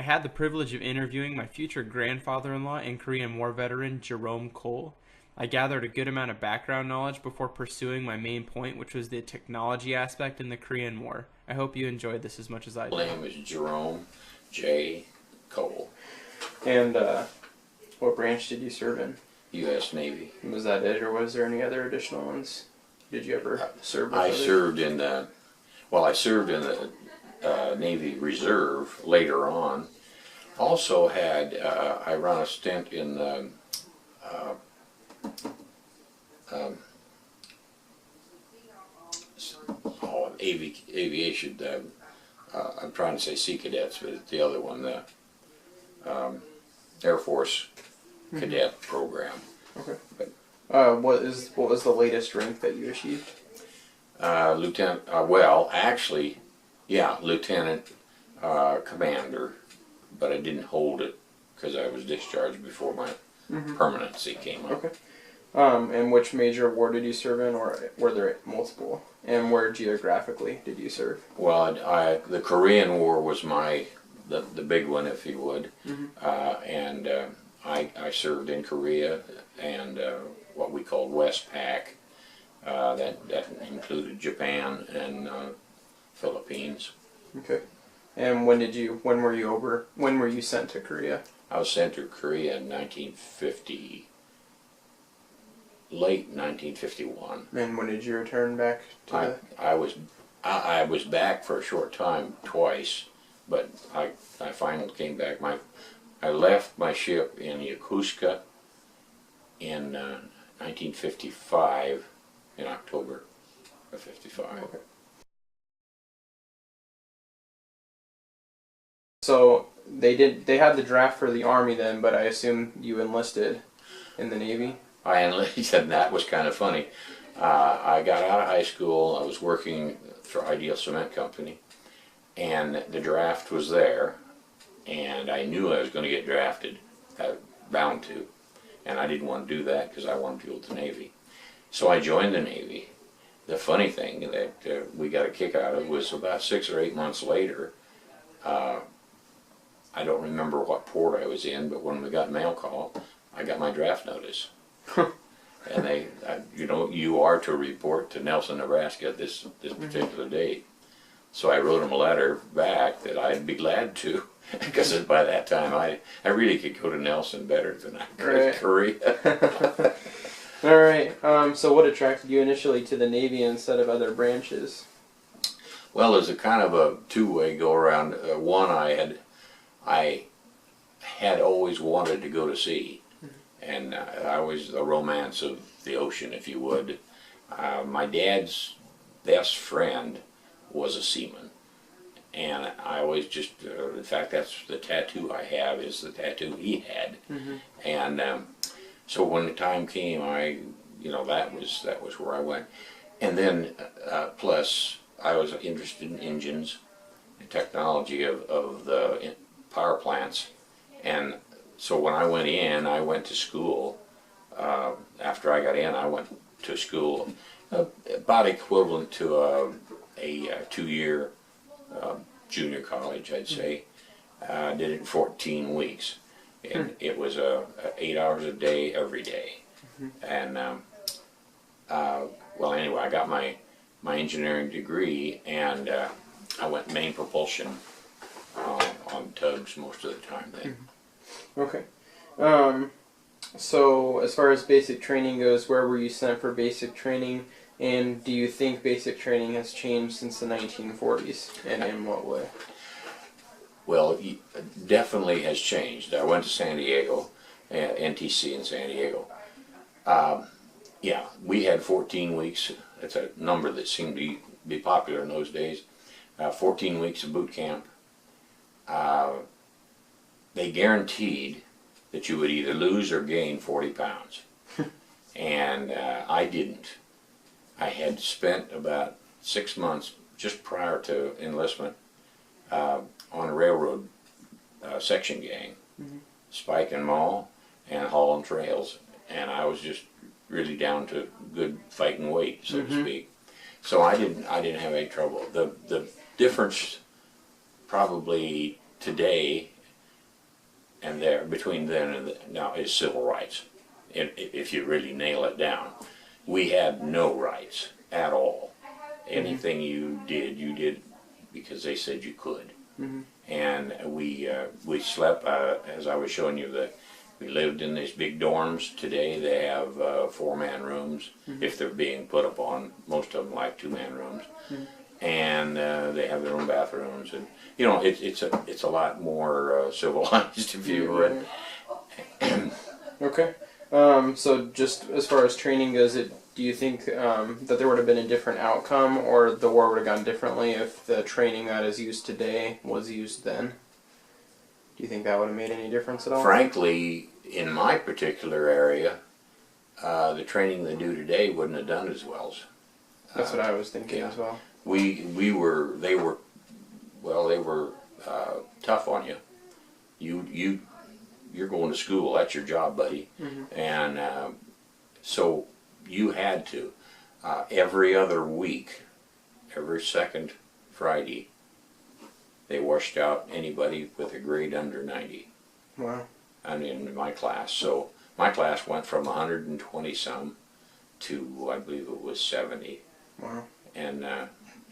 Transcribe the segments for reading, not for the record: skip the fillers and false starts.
had the privilege of interviewing my future grandfather-in-law and Korean War veteran Jerome Kohl. I gathered a good amount of background knowledge before pursuing my main point, which was the technology aspect in the Korean War. I hope you enjoyed this as much as I did. My name is Jerome J Kohl. And what branch did you serve in? U.S. Navy. Was that it, or was there any other additional ones? Did you ever serve with I others? served in the Navy Reserve later on. Also had, I ran a stint in the aviation. I'm trying to say Sea Cadets, but it's the other one, the Air Force Cadet Program. Okay. But, what was the latest rank that you achieved? Lieutenant, well, actually, yeah, Lieutenant Commander, but I didn't hold it because I was discharged before my permanency came up. Okay. And which major war did you serve in, or were there multiple? And where geographically did you serve? Well, the Korean War was the big one, if you would, and I served in Korea and what we called Westpac. That included Japan and Philippines. Okay. And when were you sent to Korea? I was sent to Korea in 1950, late 1951. And when did you return back to I was back for a short time twice, but I finally came back. I left my ship in Yokosuka in 1955, in October of 55. Okay. So they had the draft for the Army then, but I assume you enlisted in the Navy? I enlisted, and that was kind of funny. I got out of high school, I was working for Ideal Cement Company, and the draft was there, and I knew I was going to get drafted, bound to, and I didn't want to do that because I wanted to go to the Navy. So I joined the Navy. The funny thing that we got a kick out of was about 6 or 8 months later, I don't remember what port I was in, but when we got mail call, I got my draft notice. And you are to report to Nelson, Nebraska at this particular date. So I wrote them a letter back that I'd be glad to, because by that time I really could go to Nelson better than I could to Korea. All right. So what attracted you initially to the Navy instead of other branches? Well, it was a kind of a two-way go-around. One, I had always wanted to go to sea, and I was the romance of the ocean, if you would. My dad's best friend was a seaman, and I always just, in fact, that's the tattoo I have, is the tattoo he had. And so when the time came, that was where I went. And then plus I was interested in engines and technology of the power plants. And so when I went to school. After I got in, I went to school about equivalent to a 2-year junior college, I'd say. Did it in 14 weeks. And it was 8 hours a day, every day. And well, anyway, I got my engineering degree, and I went main propulsion on tugs most of the time then. Okay. So as far as basic training goes, where were you sent for basic training, and do you think basic training has changed since the 1940s, and in what way? Well, it definitely has changed. I went to San Diego, NTC in San Diego. Yeah, we had 14 weeks. That's a number that seemed to be popular in those days. 14 weeks of boot camp. They guaranteed that you would either lose or gain 40 pounds. And I didn't. I had spent about 6 months just prior to enlistment on a railroad section gang, spike and maul, and hauling trails. And I was just really down to good fighting weight, so to speak. So I didn't have any trouble. The difference probably today and there, between then and now, is civil rights. If you really nail it down, we had no rights at all. Anything you did because they said you could. And we slept, as I was showing you, we lived in these big dorms. Today they have 4-man rooms, if they're being put upon. Most of them like 2-man rooms, and they have their own bathrooms, and you know it's a lot more civilized, if you would. Okay. So just as far as training goes, do you think that there would have been a different outcome, or the war would have gone differently if the training that is used today was used then? Do you think that would have made any difference at all? Frankly, in my particular area, the training they do today wouldn't have done as well. That's what I was thinking as well. They were tough on you. You're going to school. That's your job, buddy. And so you had to every other week, every second Friday, they washed out anybody with a grade under 90. Wow. I mean, in my class. So my class went from 120 some to, I believe it was 70. Wow. And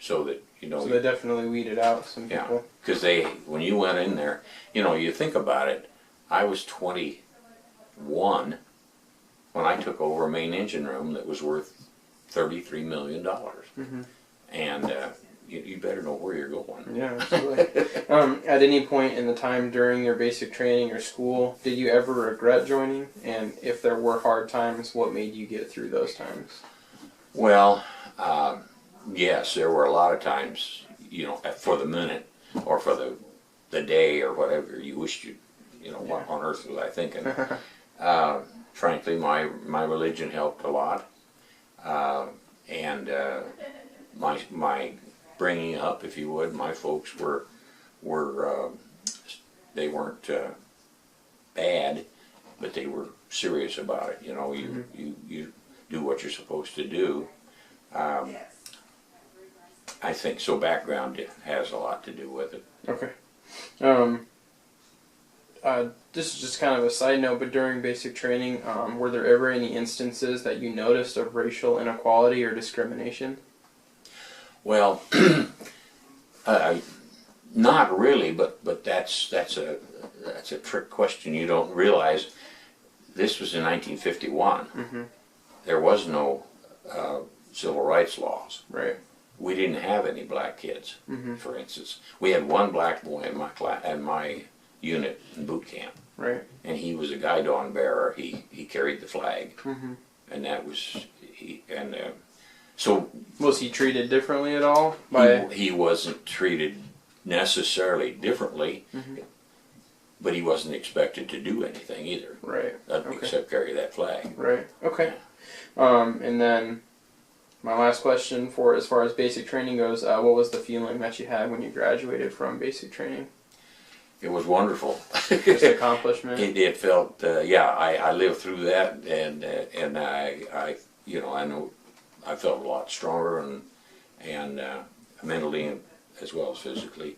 so that, you know. So they definitely weeded out some Yeah, people. because when you went in there, you know, you think about it, I was 21 when I took over a main engine room that was worth $33 million. And you better know where you're going. Yeah, absolutely. At any point in the time during your basic training or school, did you ever regret joining? And if there were hard times, what made you get through those times? Well, yes, there were a lot of times, you know, for the minute or for the day or whatever, you wished what on earth was I thinking? Frankly, my religion helped a lot. And my bringing up, if you would, my folks were they weren't bad, but they were serious about it. You know, you do what you're supposed to do. I think so. Background has a lot to do with it. Okay. This is just kind of a side note, but during basic training, were there ever any instances that you noticed of racial inequality or discrimination? Well, not really, but that's a trick question. You don't realize this was in 1951. There was no civil rights laws. Right. We didn't have any black kids, for instance. We had one black boy in my class, in my unit in boot camp. Right. And he was a guidon bearer. He carried the flag, and that was so. Was he treated differently at all? He wasn't treated necessarily differently, but he wasn't expected to do anything either. Right. Except carry that flag. Right. Okay. And then my last question for as far as basic training goes, what was the feeling that you had when you graduated from basic training? It was wonderful. Just accomplishment. It felt, I lived through that, and I know I felt a lot stronger and mentally as well as physically.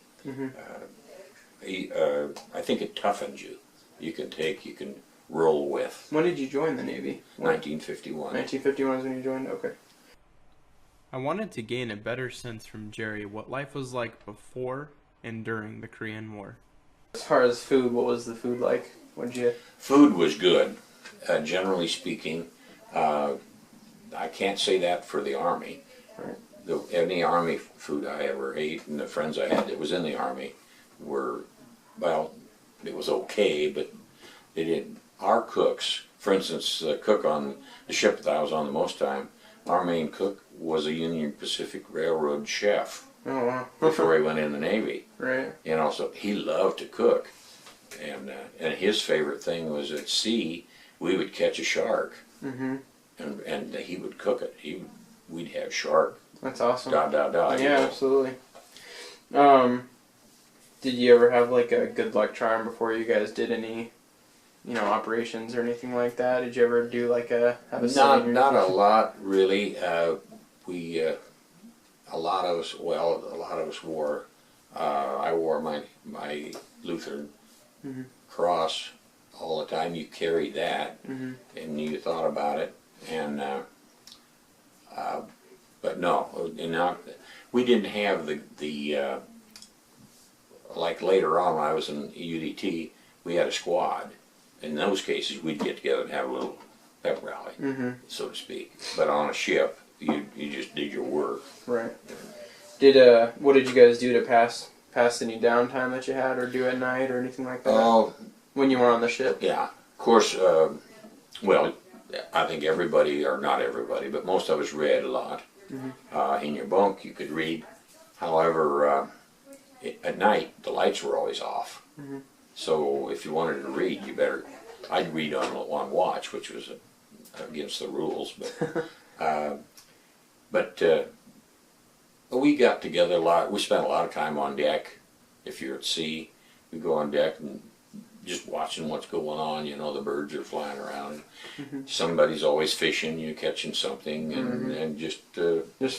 I think it toughens you. You can roll with. When did you join the Navy? 1951. 1951 is when you joined? Okay. I wanted to gain a better sense from Jerry what life was like before and during the Korean War. As far as food, what was the food like? Food was good, generally speaking. I can't say that for the Army. Right. Any Army food I ever ate, and the friends I had that was in the Army were, well, it was okay, but they didn't. Our cooks, for instance, the cook on the ship that I was on the most time, our main cook was a Union Pacific Railroad chef. Oh, wow. Before he went in the Navy. Right. You know, so he loved to cook. And his favorite thing was at sea, we would catch a shark. And he would cook it. We'd have shark. That's awesome. Yeah, absolutely. Did you ever have like a good luck charm before you guys did any, operations or anything like that? Did you ever do like have a not a lot really. A lot of us wore. I wore my Lutheran cross all the time. You carried that, Mm-hmm. and you thought about it, and but no, and now we didn't have the like later on when I was in UDT, we had a squad. In those cases, we'd get together and have a little pep rally, Mm-hmm. so to speak. But on a ship, you just did your work. Right. What did you guys do to pass any downtime that you had, or do at night, or anything like that? Oh, When you were on the ship? yeah. Of course, well, I think everybody, or not everybody, but most of us read a lot. Mm-hmm. In your bunk, you could read. However, at night, the lights were always off. Mm-hmm. So if you wanted to read, I'd read on watch, which was against the rules. But we got together a lot. We spent a lot of time on deck. If you're at sea, we go on deck and just watching what's going on. You know, the birds are flying around. Mm-hmm. Somebody's always fishing. You're catching something, and just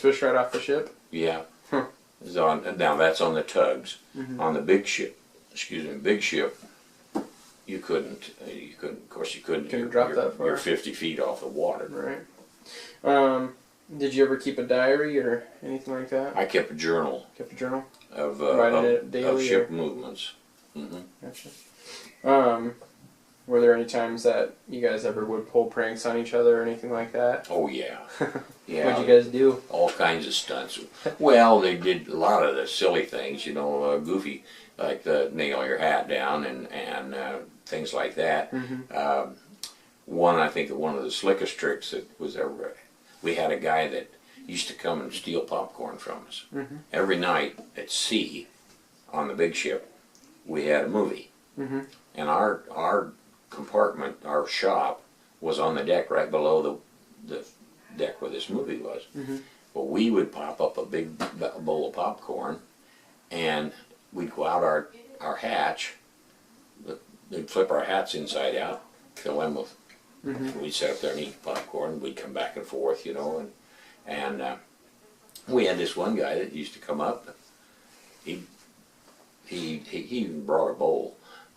fish right off the ship? yeah. Huh. Now that's on the tugs. Mm-hmm. On the big ship, big ship, you couldn't. Of course, you couldn't. Couldn't drop that far. You're 50 feet off the water. Right. Did you ever keep a diary or anything like that? I kept a journal Kept a journal? of Writing it daily, of ship or? movements. Gotcha. Were there any times that you guys ever would pull pranks on each other or anything like that? Oh yeah, yeah. What'd you guys do? All kinds of stunts. Well, they did a lot of the silly things, you know, goofy, like the nail your hat down and things like that. Mm-hmm. I think one of the slickest tricks that was ever, we had a guy that used to come and steal popcorn from us. Mm-hmm. Every night at sea, on the big ship, we had a movie. Mm-hmm. And our compartment, our shop, was on the deck right below the deck where this movie was. Mm-hmm. Well, we would pop up a big bowl of popcorn, and we'd go out our hatch. We'd flip our hats inside out, fill them with. Mm-hmm. We'd sit up there and eat popcorn. We'd come back and forth, you know, and we had this one guy that used to come up. He even brought a bowl,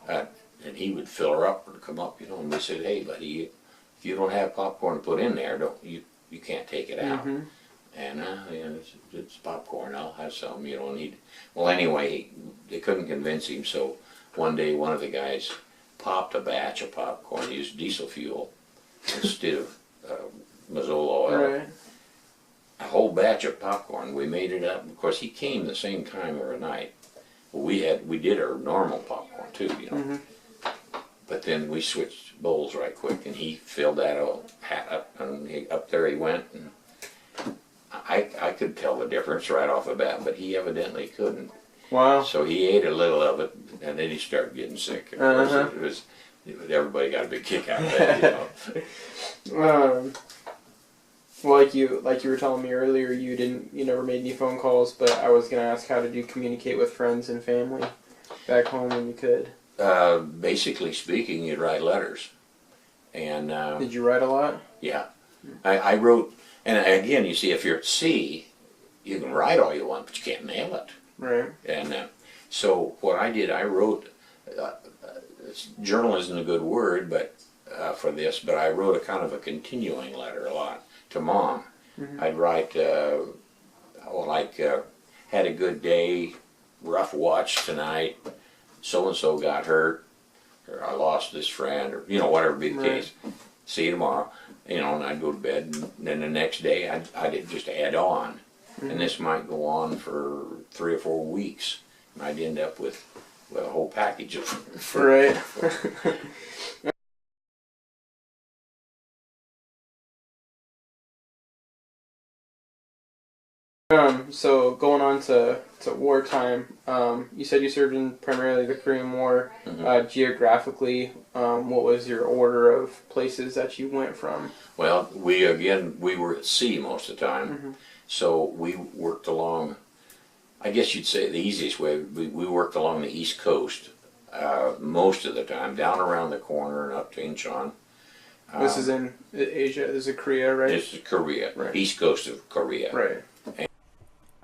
and he would fill her up and come up, you know. And we said, "Hey, buddy, if you don't have popcorn to put in there, you can't take it out." Mm-hmm. And you know, it's popcorn. I'll have some, you know. And well, anyway, they couldn't convince him. So one day, one of the guys popped a batch of popcorn. He used diesel fuel instead of Mazola oil. Right. A whole batch of popcorn. We made it up. Of course, he came the same time every night. Well, we did our normal popcorn too, you know. Mm-hmm. But then we switched bowls right quick, and he filled that hat up, and up there he went. And I could tell the difference right off the bat, but he evidently couldn't. Wow. So he ate a little of it, and then he started getting sick. Of course, everybody got a big kick out of that, you know. Well, like you were telling me earlier, you never made any phone calls, but I was gonna ask, how did you communicate with friends and family back home when you could? Basically speaking, you'd write letters, and Did you write a lot? yeah, I wrote. And again, you see, if you're at sea, you can write all you want, but you can't mail it. Right. And so what I did, I wrote. Journal isn't a good word, but for this, but I wrote a kind of a continuing letter a lot to Mom. Mm-hmm. I'd write, had a good day, rough watch tonight, so and so got hurt, or I lost this friend, or you know, whatever be the case. See you tomorrow, you know, and I'd go to bed, and then the next day I'd just add on, and this might go on for 3 or 4 weeks, and I'd end up with a whole package of Right. So going on to wartime, you said you served in primarily the Korean War. Mm-hmm. Geographically, what was your order of places that you went from? Well, we were at sea most of the time, so we worked along. I guess you'd say the easiest way. We worked along the East Coast most of the time, down around the corner and up to Incheon. This is in Asia. This is Korea, right? This is Korea, Right. East Coast of Korea. Right.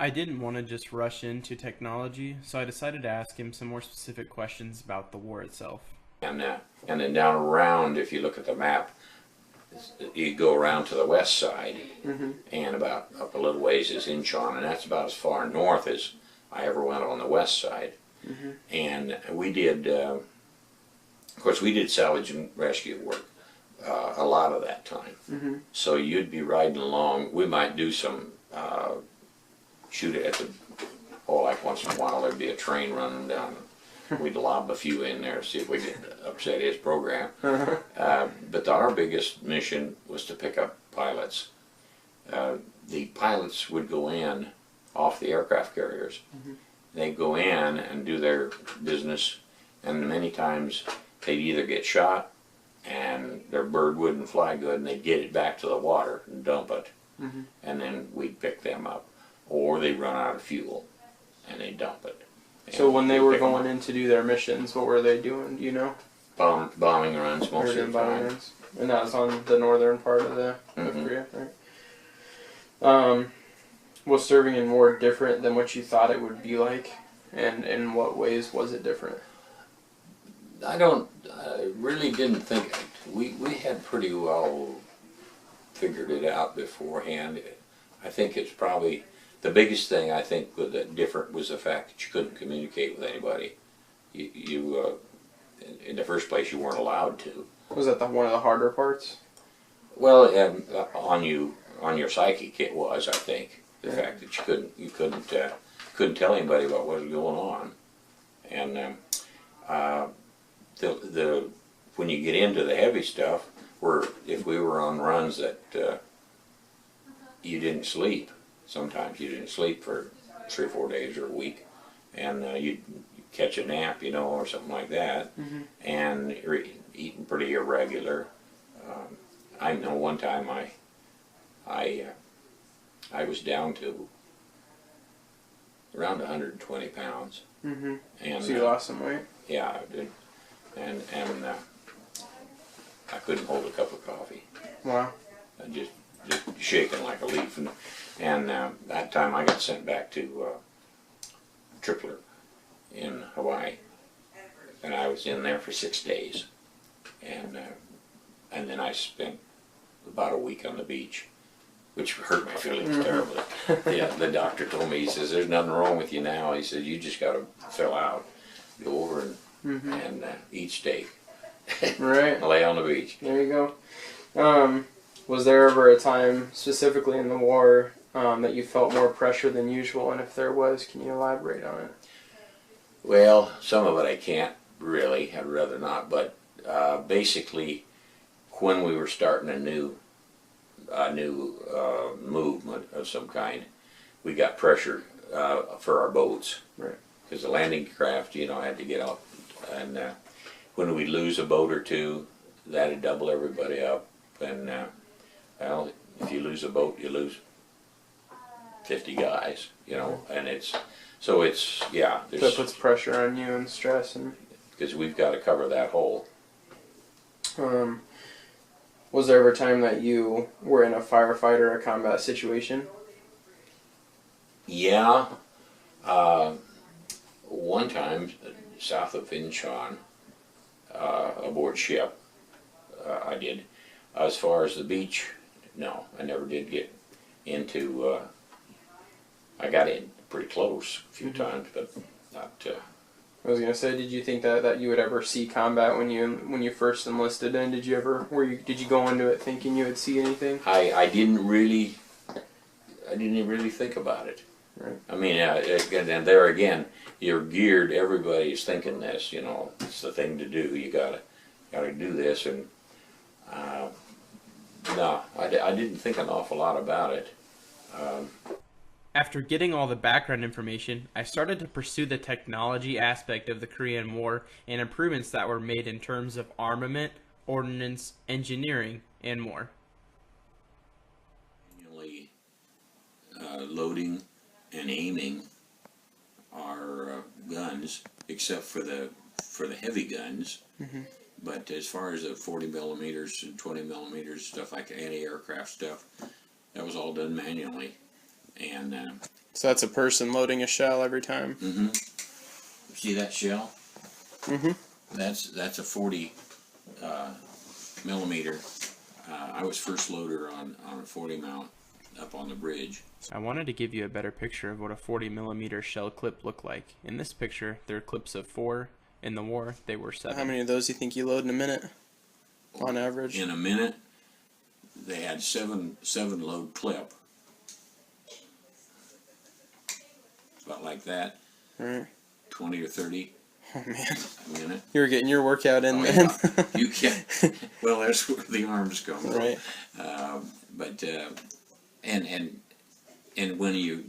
I didn't want to just rush into technology, so I decided to ask him some more specific questions about the war itself. and then down around, if you look at the map, you go around to the west side, and about up a little ways is Incheon, and that's about as far north as I ever went on the west side. And we did, of course, we did salvage and rescue work a lot of that time. So you'd be riding along. We might do some shoot it at the, like once in a while there'd be a train running down. We'd lob a few in there, see if we could upset his program. But our biggest mission was to pick up pilots. The pilots would go in off the aircraft carriers. They'd go in and do their business, and many times they'd either get shot and their bird wouldn't fly good, and they'd get it back to the water and dump it, and then we'd pick them up. Or they'd run out of fuel and they'd dump it. So when they were going in to do their missions, what were they doing? Do you know? Bombing runs most of the time. Runs. And that was on the northern part of the of Korea, right? Was serving in war different than what you thought it would be like? And in what ways was it different? I really didn't think, we had pretty well figured it out beforehand. I think it's probably, the biggest thing I think that different was the fact that you couldn't communicate with anybody. You in the first place, you weren't allowed to. Was that one of the harder parts? Well, on your psychic it was, I think, the fact that you couldn't tell anybody about what was going on, and when you get into the heavy stuff, where if we were on runs that you didn't sleep. Sometimes you didn't sleep for 3 or 4 days or a week, and you'd catch a nap, or something like that, and you're eating pretty irregular. I know one time I was down to around 120 pounds. And so you lost some weight? Yeah, I did, and I couldn't hold a cup of coffee. Wow. I just shaking like a leaf, and that time I got sent back to Tripler in Hawaii, and I was in there for 6 days, and then I spent about a week on the beach, which hurt my feelings terribly. The doctor told me, he says, "There's nothing wrong with you now." He said, "You just got to fill out, go over and eat steak, right, lay on the beach." There you go. Was there ever a time, specifically in the war, that you felt more pressure than usual? And if there was, can you elaborate on it? Well, some of it I can't really. I'd rather not. But basically, when we were starting a new movement of some kind, we got pressure for our boats. Right. Because the landing craft, had to get out. And when we lose a boat or two, that'd double everybody up. And well, if you lose a boat, you lose 50 guys, and so that puts pressure on you and stress, and because we've got to cover that hole. Was there ever a time that you were in a firefight or a combat situation? Yeah, one time south of Incheon, aboard ship, I did. As far as the beach, no, I never did get into. I got in pretty close a few times, but not. I was gonna say, did you think that you would ever see combat when you first enlisted? And did you go into it thinking you would see anything? I didn't really think about it. Right. I mean, and there again, you're geared. Everybody's thinking this. It's the thing to do. You gotta do this, and no, I didn't think an awful lot about it. After getting all the background information, I started to pursue the technology aspect of the Korean War and improvements that were made in terms of armament, ordnance, engineering, and more. Manually loading and aiming our guns, except for the heavy guns. But as far as the 40 millimeters and 20 millimeters, stuff like anti-aircraft stuff, that was all done manually. And so that's a person loading a shell every time. See that shell? That's a 40 millimeter. I was first loader on a 40 mount up on the bridge. I wanted to give you a better picture of what a 40 millimeter shell clip looked like. In this picture, there are clips of 4. In the war, they were 7. How many of those do you think you load in a minute, on average? In a minute, they had seven load clip. About like that. Right. 20 or 30 Oh man, a minute. you were getting your workout in, Oh, man. yeah. You can't. Well, that's where the arms come. Right. But and when you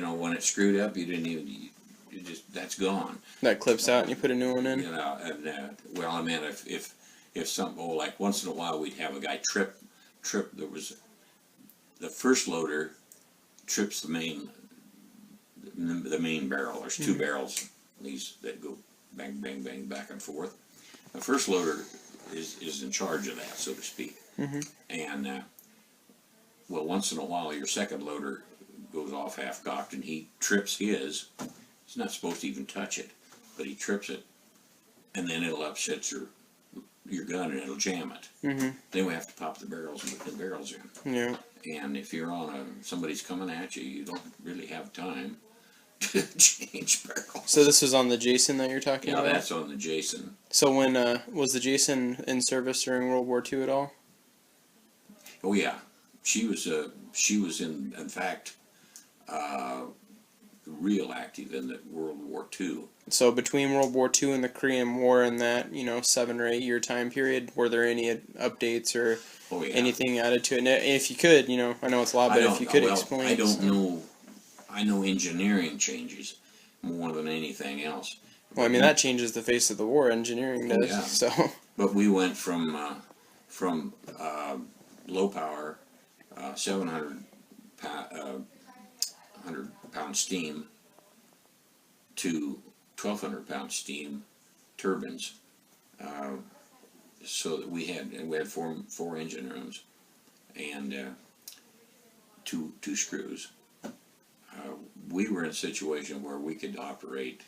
know when it's screwed up, you didn't even. You just that's gone. That clips out and you put a new one in. You know, and well, I mean, if something, like once in a while we'd have a guy trip. There was the first loader trips the main barrel. There's 2 barrels, these that go bang, bang, bang, back and forth. The first loader is in charge of that, so to speak. And well, once in a while your second loader goes off half cocked and he trips his. He's not supposed to even touch it, but he trips it, and then it'll upset your gun and it'll jam it. Then we have to pop the barrels and put the barrels in. Yeah. And if you're on somebody's coming at you, you don't really have time to change barrels. So this was on the Jason that you're talking Yeah, about? that's on the Jason. So when, was the Jason in service during World War II at all? Oh yeah, she was in fact real active in the World War II. So between World War II and the Korean War in that, 7 or 8 year time period, were there any updates or anything added to it? And if you could, I know it's a lot, but if you could explain. I don't know. I know engineering changes more than anything else. Well, I mean, that changes the face of the war, engineering does. Yeah. So. But we went from low power, 700 pound steam to 1,200 pound steam turbines. So that we had four engine rooms and two screws. We were in a situation where we could operate.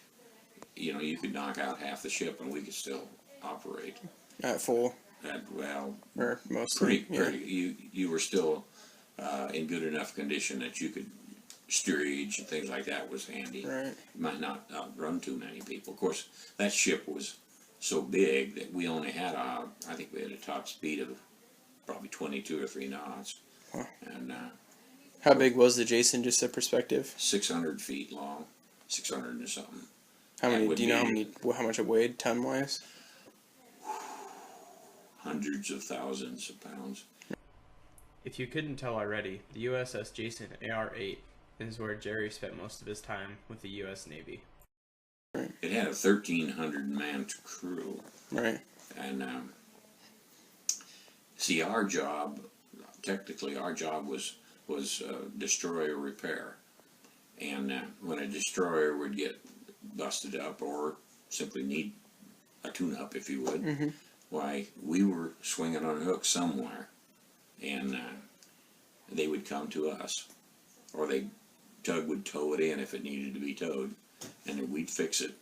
You could knock out half the ship and we could still operate At full. Or mostly. Pretty. You were still in good enough condition that you could steerage and things like that was handy. Right. You might not outrun too many people. Of course, that ship was so big that we only had I think we had a top speed of probably 22 or 3 knots. Huh. And how big was the Jason, just a perspective? 600 feet long, 600 and something. How many? Do you know how much it weighed, ton wise? Hundreds of thousands of pounds. If you couldn't tell already, the USS Jason AR-8 is where Jerry spent most of his time with the U.S. Navy. Right. It had a 1,300-man crew. Right. And see, our job was destroyer repair. And when a destroyer would get busted up or simply need a tune-up, if you would, why, we were swinging on a hook somewhere, and they would come to us, or Tug would tow it in if it needed to be towed, and then we'd fix it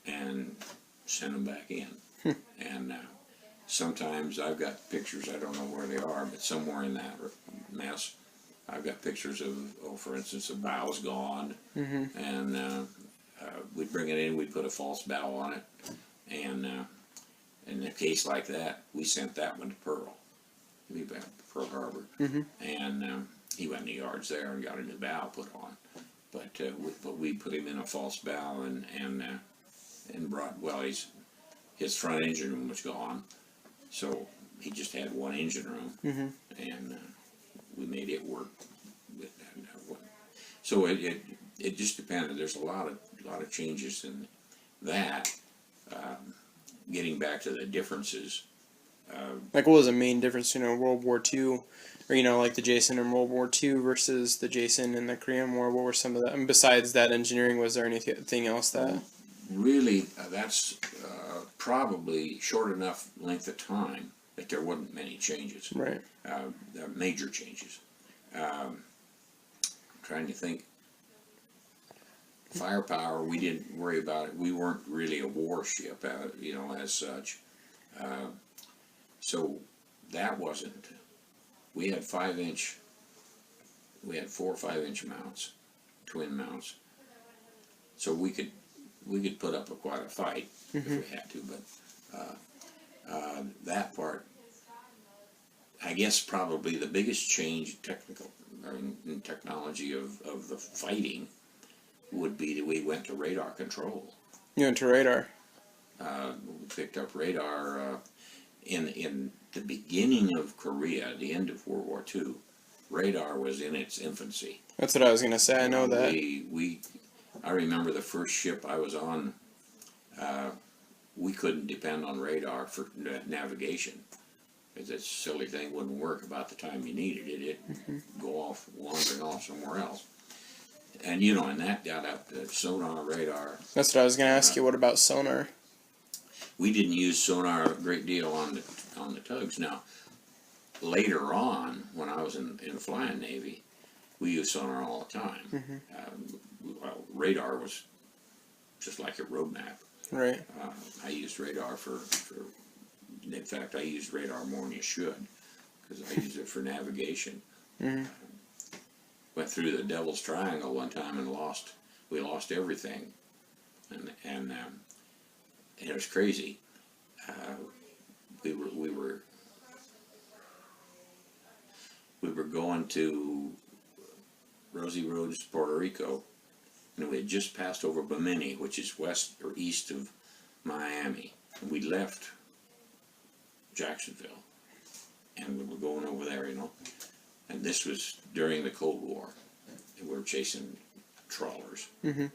and send them back in. And sometimes I've got pictures, I don't know where they are, but somewhere in that mess I've got pictures of, for instance, a bow's gone, and we'd bring it in, we'd put a false bow on it, and in a case like that, we sent that one to Pearl Harbor, and he went in the yards there and got a new bow put on, but we put him in a false bow and brought, well, his front engine room was gone, so he just had one engine room, and we made it work. So it just depended. There's a lot of changes in that. Getting back to the differences. Like, what was the main difference, World War II, or like the Jason in World War II versus the Jason in the Korean War? What were some of that? And besides that engineering, was there anything else that? Really, that's probably short enough length of time that there wasn't many changes. Right. Major changes. Trying to think. firepower, we didn't worry about it. We weren't really a warship, you know, as such. So that wasn't. We had 5-inch. We had 4 or 5-inch mounts, twin mounts. So we could put up quite a fight if we had to. But that part, I guess, probably the biggest change in technology of the fighting would be that we went to radar control. You went to radar. We picked up radar in the beginning of Korea, the end of World War II. Radar was in its infancy. That's what I was gonna say. I know that. I remember the first ship I was on. We couldn't depend on radar for navigation. That silly thing wouldn't work about the time you needed it. It'd go off, wandering off somewhere else. And you know, and that got up to sonar, radar. That's what I was gonna ask you. What about sonar? We didn't use sonar a great deal on the tugs. Now, later on, when I was in the flying Navy, we used sonar all the time. Well, radar was just like a road map. Right. I used radar for. In fact, I used radar more than you should, because I used it for navigation. Went through the Devil's Triangle one time and we lost everything, and it was crazy. We were going to Rosie Roads, Puerto Rico, and we had just passed over Bimini, which is west or east of Miami, and we left Jacksonville, and we were going over there, you know, and this was during the Cold War, and we were chasing trawlers, and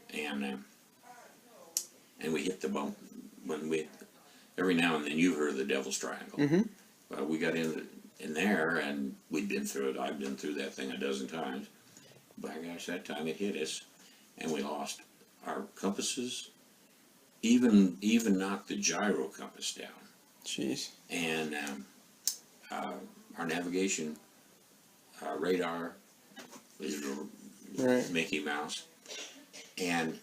we hit the bump every now and then you've heard of the Devil's Triangle. Well, we got in there, and we'd been through it. I've been through that thing a dozen times. By gosh, that time it hit us, and we lost our compasses, even knocked the gyro compass down. Jeez. And our navigation radar was Right. Mickey Mouse. And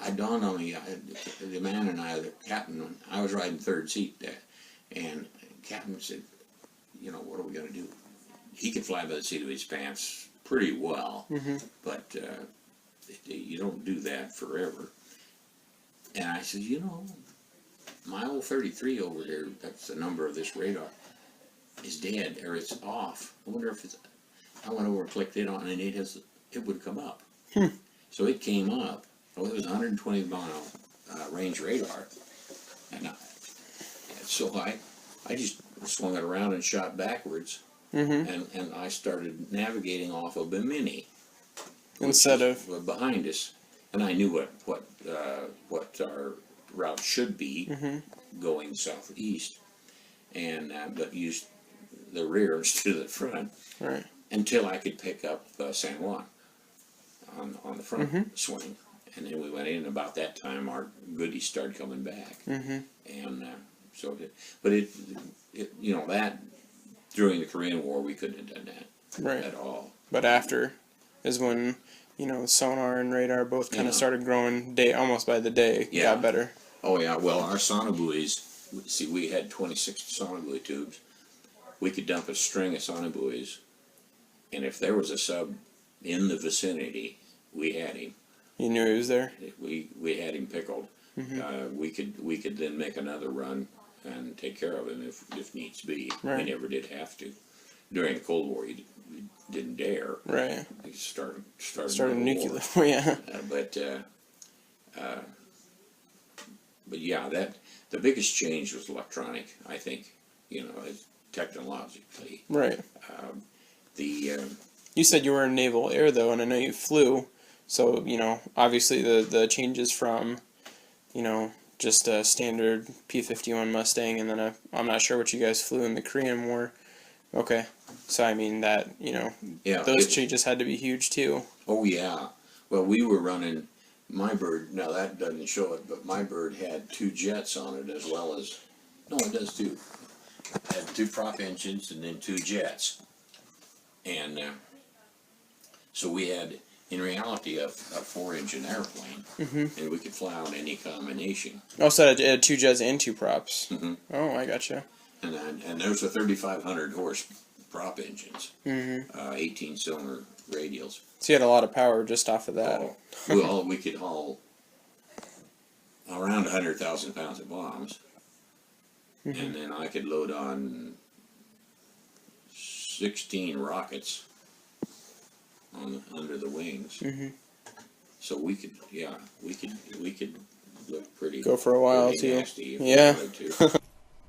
I dawned on me, the man and I, the captain, I was riding third seat there, and the captain said, you know, what are we going to do? He could fly by the seat of his pants pretty well, but you don't do that forever. And I said, you know, my old 33 over there, that's the number of this radar, is dead, or it's off. I wonder if it's, I went over and clicked it on, and it would come up. So it came up. Well, it was 120 mile range radar, and so I just swung it around and shot backwards, and I started navigating off of Bimini Instead of behind us, and I knew what our route should be going southeast, and but used the rear instead of the front, right. until I could pick up San Juan on the front swing. And then we went in. About that time, our goodies started coming back, and but it you know, that during the Korean War we couldn't have done that at all. But after is when, you know, sonar and radar both kind of started growing almost by the day. Got better. Oh yeah. Well, our sonobuoys. See, we had 26 sonobuoy tubes. We could dump a string of sonobuoys, and if there was a sub in the vicinity, we had him. You knew he was there? We had him pickled. We could then make another run and take care of him if needs be. Right. We never did have to. During the Cold War, we didn't dare. Right. We started nuclear. Yeah. But yeah, the biggest change was electronic. I think, you know, technologically. Right. You said you were in Naval Air though, and I know you flew. So, you know, obviously the changes from, you know, just a standard P-51 Mustang, and then I'm not sure what you guys flew in the Korean War. Okay. So, I mean, that, you know, those changes had to be huge, too. Oh, yeah. Well, we were running my bird. Now, that doesn't show it, but my bird had 2 jets on it as well as, no, it does too. It had 2 prop engines and then 2 jets. And so we had in reality, a 4-engine airplane, and we could fly on any combination. Oh, so it had 2 jets and 2 props. Mm-hmm. Oh, I gotcha. And there's a 3,500 horse prop engines, Mm-hmm. 18-cylinder radials. So you had a lot of power just off of that. We could haul around 100,000 pounds of bombs, and then I could load on 16 rockets under the wings. So we could look pretty. Go for a while pretty too. nasty if Yeah. we wanted to.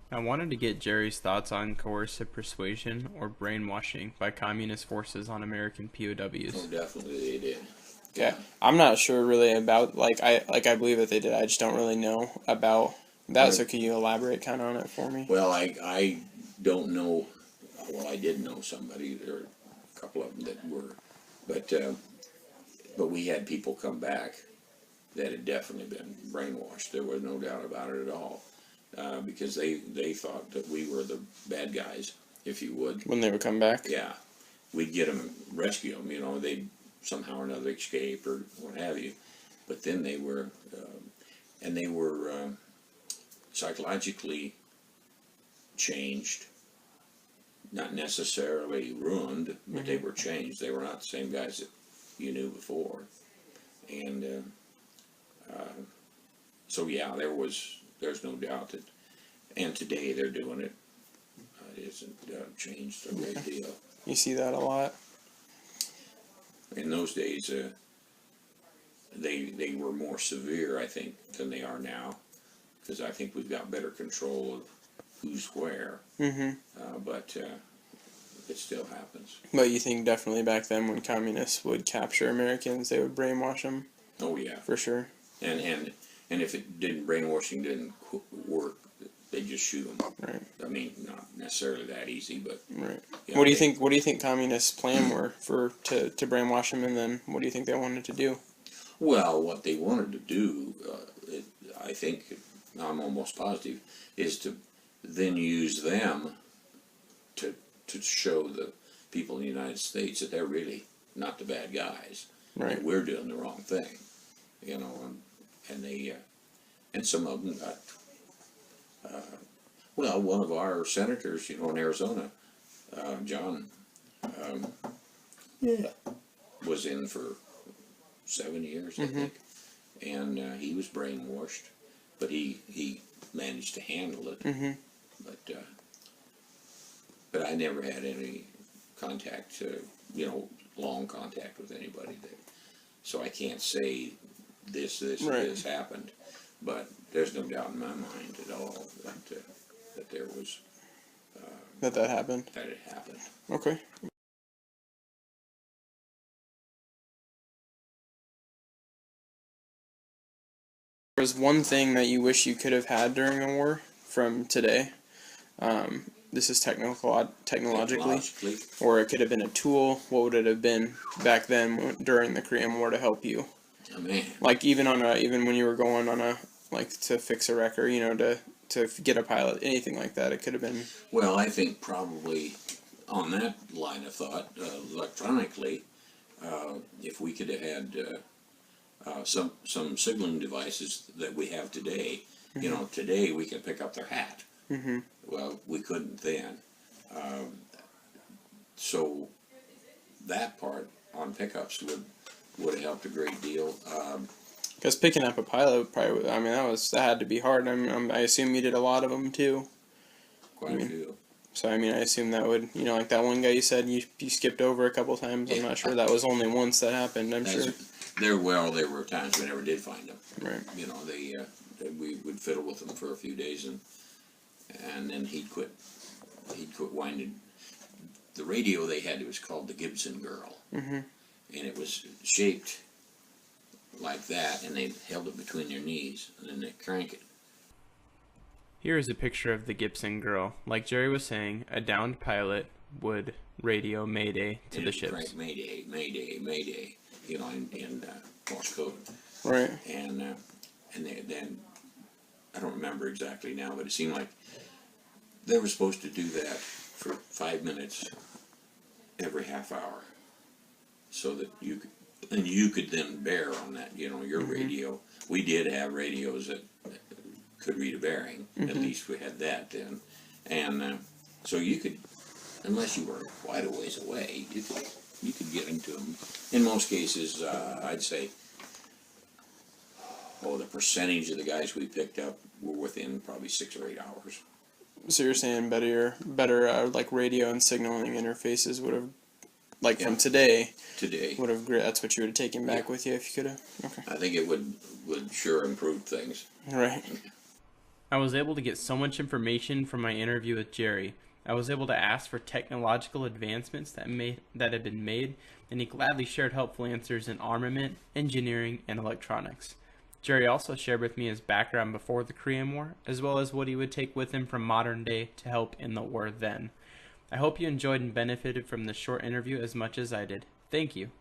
I wanted to get Jerry's thoughts on coercive persuasion or brainwashing by communist forces on American POWs. Oh, definitely they did. Yeah, I'm not sure really about I believe that they did. I just don't really know about that. Right. So can you elaborate kind of on it for me? Well, I don't know. Well, I did know somebody. There were a couple of them that were, but we had people come back that had definitely been brainwashed. There was no doubt about it at all, because they thought that we were the bad guys, if you would. When they would come back. Yeah, we'd get them, rescue them. You know, they'd somehow or another escape or what have you. But then they were, psychologically changed. Not necessarily ruined, but they were changed. They were not the same guys that you knew before. And so yeah, there's no doubt that, and today they're doing it. It hasn't changed a great deal. You see that a lot. In those days, they were more severe, I think, than they are now, because I think we've got better control of who's where. But it still happens. But you think definitely back then when communists would capture Americans, they would brainwash them? Oh yeah, For sure. and if brainwashing didn't work, they'd just shoot them. Right. I mean, not necessarily that easy, but Right. yeah, What do you think? What do you think communists' plan were to brainwash them, and then what do you think they wanted to do? Well, what they wanted to do, I think, I'm almost positive, is to then use them to show the people in the United States that they're really not the bad guys. Right. That we're doing the wrong thing, you know, and they and some of them got. Well, one of our senators, you know, in Arizona, John, was in for 7 years, I think, and he was brainwashed, but he managed to handle it. But I never had any contact, long contact with anybody there, so I can't say this or this happened. But there's no doubt in my mind at all that there was That happened. that it happened. Okay. There's one thing that you wish you could have had during the war from today. This is technologically, or it could have been a tool. What would it have been back then during the Korean War to help you? Oh, man. Like even when you were going on to fix a wreck, or to get a pilot, anything like that, it could have been. Well, I think probably on that line of thought, electronically, if we could have had some signaling devices that we have today, you know, today we can pick up their hat. Well, we couldn't then. So that part on pickups would have helped a great deal. Because picking up a pilot probably, I mean, that had to be hard. I assume you did a lot of them too. Quite a few. So I mean, I assume that would, like that one guy you said you skipped over a couple times. I'm not sure that was only once that happened. I'm sure. There were times we never did find them. Right. You know, we would fiddle with them for a few days, and then he'd quit winding. The radio they had, it was called the Gibson Girl, and it was shaped like that, and they held it between their knees, and then they'd crank it. Here is a picture of the Gibson Girl. Like Jerry was saying, a downed pilot would radio Mayday to the ships. Crank Mayday, Mayday, Mayday, you know, in Morse code. Right. And then I don't remember exactly now, but it seemed like they were supposed to do that for 5 minutes every half hour, so that And you could then bear on that, your radio. We did have radios that could read a bearing. At least we had that then. And so you could, unless you were quite a ways away, you could get into them. In most cases, I'd say, the percentage of the guys we picked up were within probably 6 or 8 hours. So you're saying better like radio and signaling interfaces would have, like from today would have, that's what you would have taken back with you if you could have. Okay. I think it would sure improve things. Right. I was able to get so much information from my interview with Jerry. I was able to ask for technological advancements that had been made, and he gladly shared helpful answers in armament, engineering, and electronics. Jerry also shared with me his background before the Korean War, as well as what he would take with him from modern day to help in the war then. I hope you enjoyed and benefited from this short interview as much as I did. Thank you.